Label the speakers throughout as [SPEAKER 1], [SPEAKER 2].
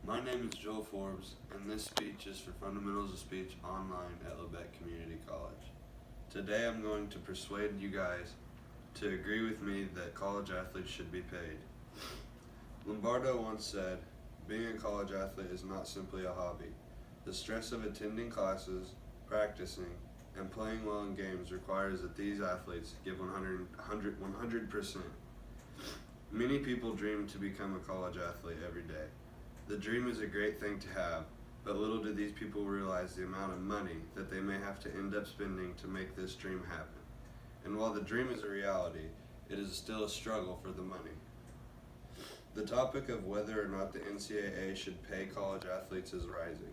[SPEAKER 1] My name is Joel Forbes, and this speech is for Fundamentals of Speech online at Labette Community College. Today I'm going to persuade you guys to agree with me that college athletes should be paid. Lombardo once said, "Being a college athlete is not simply a hobby. The stress of attending classes, practicing, and playing well in games requires that these athletes give 100%. Many people dream to become a college athlete every day. The dream is a great thing to have, but little do these people realize the amount of money that they may have to end up spending to make this dream happen. And while the dream is a reality, it is still a struggle for the money." The topic of whether or not the NCAA should pay college athletes is rising.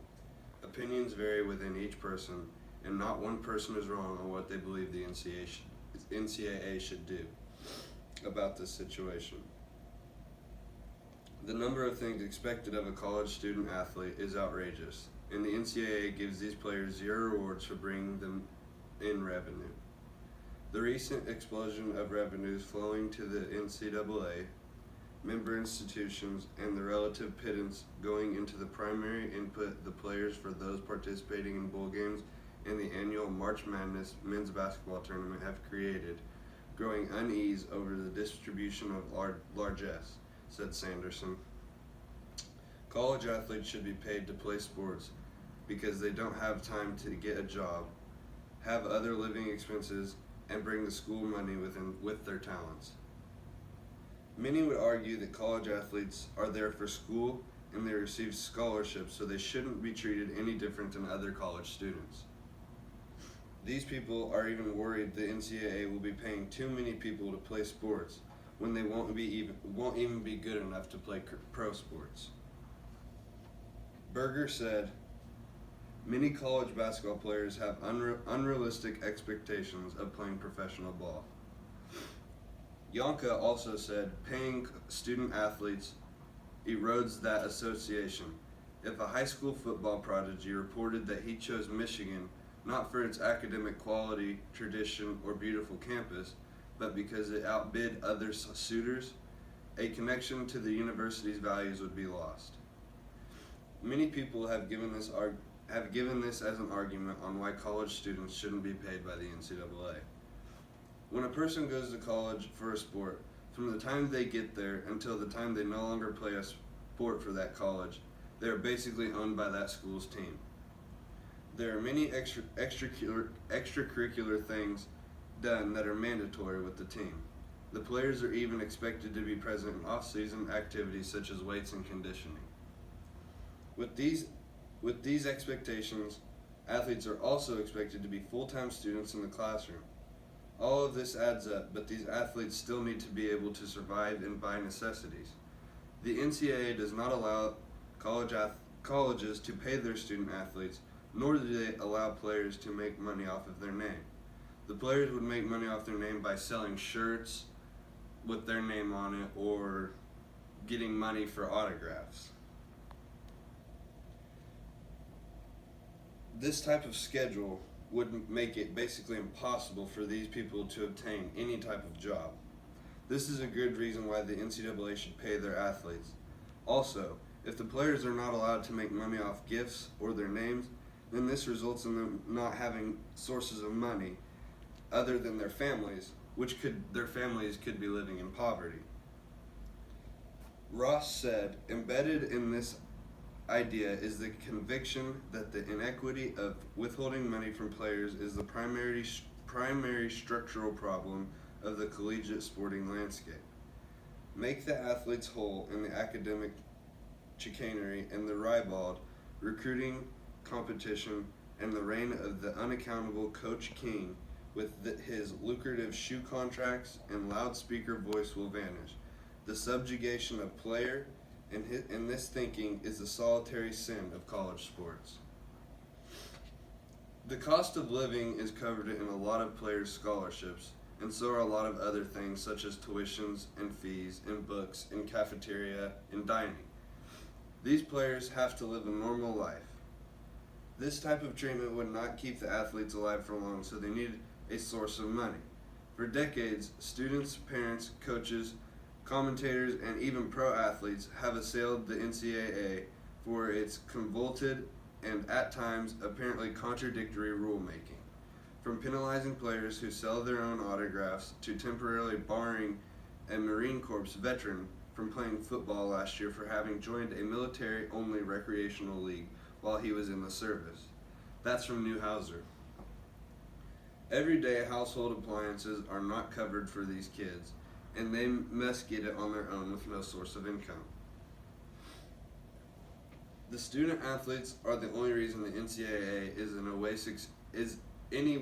[SPEAKER 1] Opinions vary within each person, and not one person is wrong on what they believe the NCAA should do about this situation. The number of things expected of a college student athlete is outrageous, and the NCAA gives these players zero rewards for bringing them in revenue. The recent explosion of revenues flowing to the NCAA, member institutions, and the relative pittance going into the primary input the players for those participating in bowl games and the annual March Madness men's basketball tournament have created growing unease over the distribution of largesse, said Sanderson. College athletes should be paid to play sports because they don't have time to get a job, have other living expenses, and bring the school money with their talents. Many would argue that college athletes are there for school and they receive scholarships, so they shouldn't be treated any different than other college students. These people are even worried the NCAA will be paying too many people to play sports when they won't even be good enough to play pro sports. Berger said, "Many college basketball players have unrealistic expectations of playing professional ball." Yonka also said, "Paying student athletes erodes that association. If a high school football prodigy reported that he chose Michigan not for its academic quality, tradition, or beautiful campus, but because it outbid other suitors, a connection to the university's values would be lost." Many people have given this as an argument on why college students shouldn't be paid by the NCAA. When a person goes to college for a sport, from the time they get there until the time they no longer play a sport for that college, they are basically owned by that school's team. There are many extracurricular things done that are mandatory with the team. The players are even expected to be present in off-season activities such as weights and conditioning. With these expectations, athletes are also expected to be full-time students in the classroom. All of this adds up, but these athletes still need to be able to survive and buy necessities. The NCAA does not allow colleges to pay their student athletes, nor do they allow players to make money off of their name. The players would make money off their name by selling shirts with their name on it or getting money for autographs. This type of schedule would make it basically impossible for these people to obtain any type of job. This is a good reason why the NCAA should pay their athletes. Also, if the players are not allowed to make money off gifts or their names, then this results in them not having sources of money other than their families, their families could be living in poverty. Ross said, "Embedded in this idea is the conviction that the inequity of withholding money from players is the primary structural problem of the collegiate sporting landscape. Make the athletes whole in the academic chicanery and the ribald recruiting competition and the reign of the unaccountable Coach King with his lucrative shoe contracts and loudspeaker voice will vanish. The subjugation of player and this thinking is the solitary sin of college sports." The cost of living is covered in a lot of players' scholarships, and so are a lot of other things such as tuitions and fees and books and cafeteria and dining. These players have to live a normal life. This type of treatment would not keep the athletes alive for long, so they need a source of money. For decades, students, parents, coaches, commentators, and even pro athletes have assailed the NCAA for its convoluted and at times apparently contradictory rulemaking. From penalizing players who sell their own autographs to temporarily barring a Marine Corps veteran from playing football last year for having joined a military-only recreational league while he was in the service. That's from Newhouser. Everyday household appliances are not covered for these kids, and they must get it on their own with no source of income. The student athletes are the only reason the NCAA is in any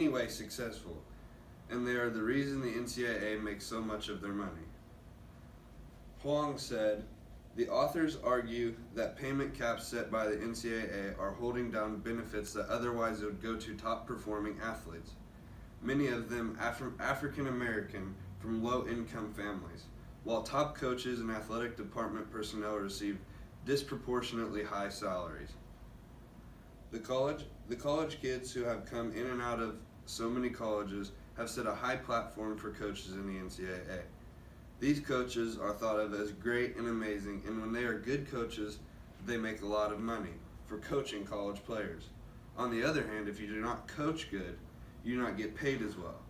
[SPEAKER 1] way successful, and they are the reason the NCAA makes so much of their money. Huang said, "The authors argue that payment caps set by the NCAA are holding down benefits that otherwise would go to top-performing athletes, many of them African American from low-income families, while top coaches and athletic department personnel receive disproportionately high salaries. The college kids who have come in and out of so many colleges have set a high platform for coaches in the NCAA. These coaches are thought of as great and amazing, and when they are good coaches, they make a lot of money for coaching college players. On the other hand, if you do not coach good, you do not get paid as well.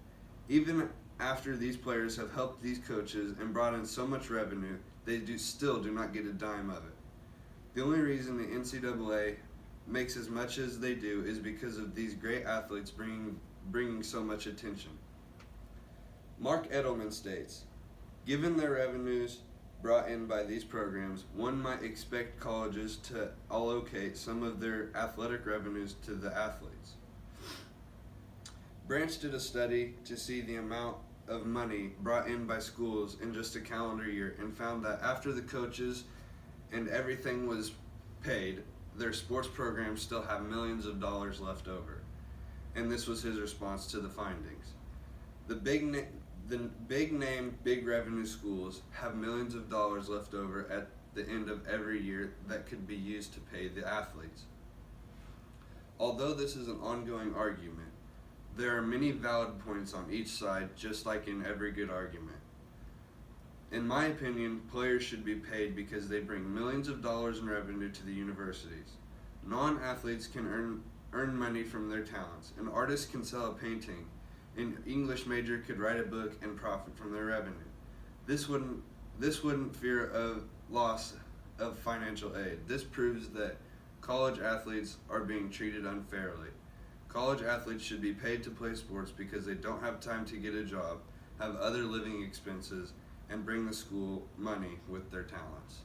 [SPEAKER 1] Even after these players have helped these coaches and brought in so much revenue, they still do not get a dime of it. The only reason the NCAA makes as much as they do is because of these great athletes bringing so much attention." Mark Edelman states, "Given their revenues brought in by these programs, one might expect colleges to allocate some of their athletic revenues to the athletes." Branch did a study to see the amount of money brought in by schools in just a calendar year and found that after the coaches and everything was paid, their sports programs still have millions of dollars left over. And this was his response to the findings. The big name, big revenue schools have millions of dollars left over at the end of every year that could be used to pay the athletes. Although this is an ongoing argument, there are many valid points on each side, just like in every good argument. In my opinion, players should be paid because they bring millions of dollars in revenue to the universities. Non-athletes can earn money from their talents. An artist can sell a painting. An English major could write a book and profit from their revenue. This wouldn't fear a loss of financial aid. This proves that college athletes are being treated unfairly. College athletes should be paid to play sports because they don't have time to get a job, have other living expenses, and bring the school money with their talents.